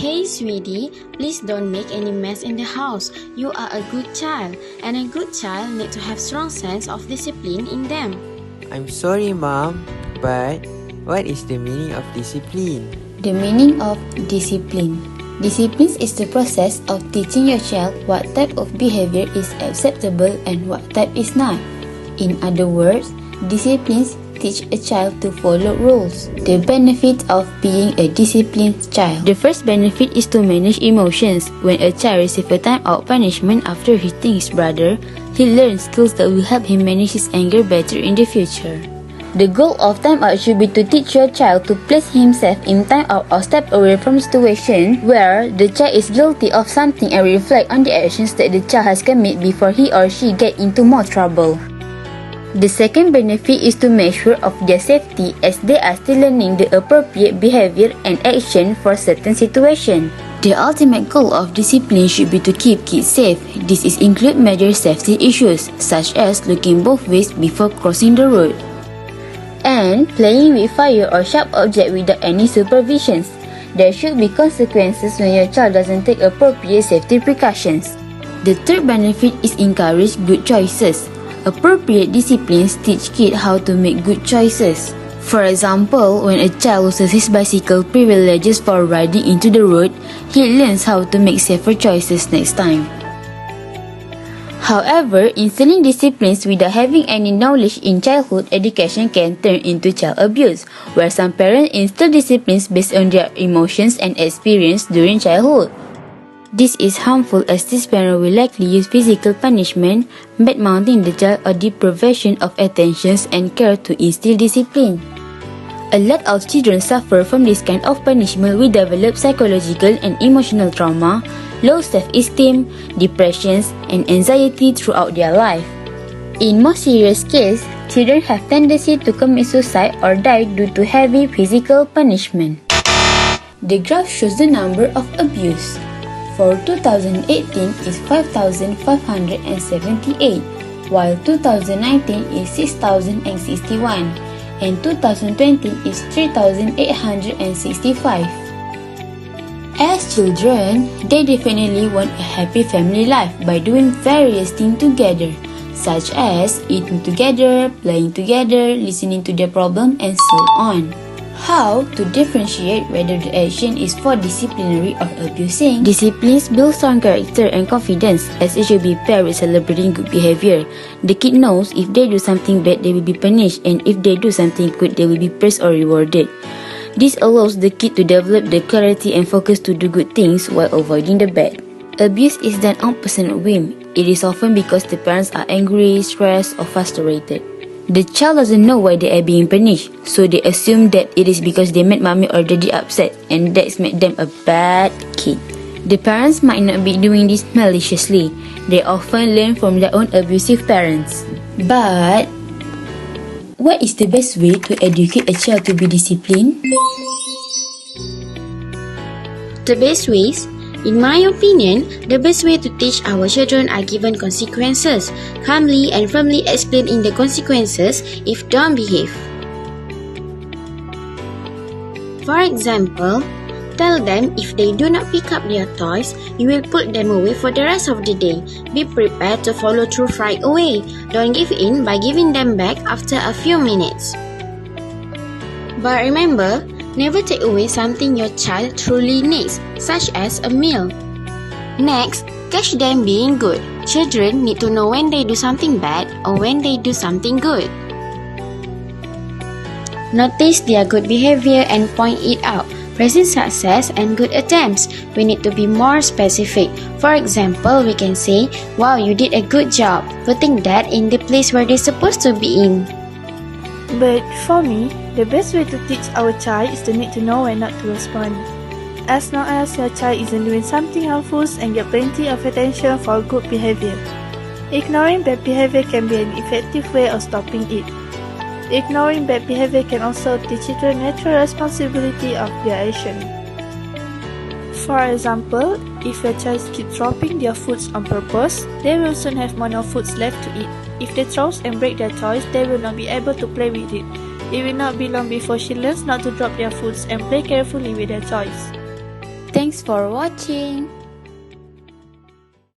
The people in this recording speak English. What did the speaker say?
Hey sweetie, please don't make any mess in the house. You are a good child, and a good child need to have strong sense of discipline in them. I'm sorry, Mom, but what is the meaning of discipline? The meaning of discipline. Discipline is the process of teaching your child what type of behavior is acceptable and what type is not. In other words, disciplines teach a child to follow rules. The benefit of being a disciplined child. The first benefit is to manage emotions. When a child receives a time-out punishment after hitting his brother, he learns skills that will help him manage his anger better in the future. The goal of time-out should be to teach your child to place himself in time-out or step away from a situation where the child is guilty of something and reflect on the actions that the child has committed before he or she get into more trouble. The second benefit is to make sure of their safety as they are still learning the appropriate behavior and action for certain situations. The ultimate goal of discipline should be to keep kids safe. This includes major safety issues such as looking both ways before crossing the road and playing with fire or sharp objects without any supervisions. There should be consequences when your child doesn't take appropriate safety precautions. The third benefit is encourage good choices. Appropriate disciplines teach kids how to make good choices. For example, when a child loses his bicycle privileges for riding into the road, he learns how to make safer choices next time. However, instilling disciplines without having any knowledge in childhood education can turn into child abuse, where some parents instill disciplines based on their emotions and experience during childhood. This is harmful as this parent will likely use physical punishment, bad-mouthing the child, or deprivation of attentions and care to instill discipline. A lot of children suffer from this kind of punishment will develop psychological and emotional trauma, low self-esteem, depressions, and anxiety throughout their life. In more serious cases, children have tendency to commit suicide or die due to heavy physical punishment. The graph shows the number of abuse. For 2018 is 5,578, while 2019 is 6,061, and 2020 is 3,865. As children, they definitely want a happy family life by doing various things together, such as eating together, playing together, listening to their problem, and so on. How to differentiate whether the action is for disciplinary or abusing? Disciplines build strong character and confidence as it should be paired with celebrating good behavior. The kid knows if they do something bad, they will be punished, and if they do something good, they will be praised or rewarded. This allows the kid to develop the clarity and focus to do good things while avoiding the bad. Abuse is done on personal whim. It is often because the parents are angry, stressed, or frustrated. The child doesn't know why they are being punished, so they assume that it is because they made mommy or daddy upset, and that's made them a bad kid. The parents might not be doing this maliciously. They often learn from their own abusive parents. But what is the best way to educate a child to be disciplined? The best ways? In my opinion, the best way to teach our children are given consequences. Calmly and firmly explaining the consequences if don't behave. For example, tell them if they do not pick up their toys, you will put them away for the rest of the day. Be prepared to follow through right away. Don't give in by giving them back after a few minutes. But remember, never take away something your child truly needs, such as a meal. Next, catch them being good. Children need to know when they do something bad or when they do something good. Notice their good behavior and point it out. Praising success and good attempts. We need to be more specific. For example, we can say, "Wow, you did a good job," putting that in the place where they're supposed to be in. But for me, the best way to teach our child is to need to know when not to respond. As long as your child isn't doing something harmful and get plenty of attention for good behavior. Ignoring bad behavior can be an effective way of stopping it. Ignoring bad behavior can also teach children natural responsibility of their action. For example, if your child keeps dropping their foods on purpose, they will soon have more foods left to eat. If they throw and break their toys, they will not be able to play with it. It will not be long before she learns not to drop their foods and play carefully with their toys. Thanks for watching.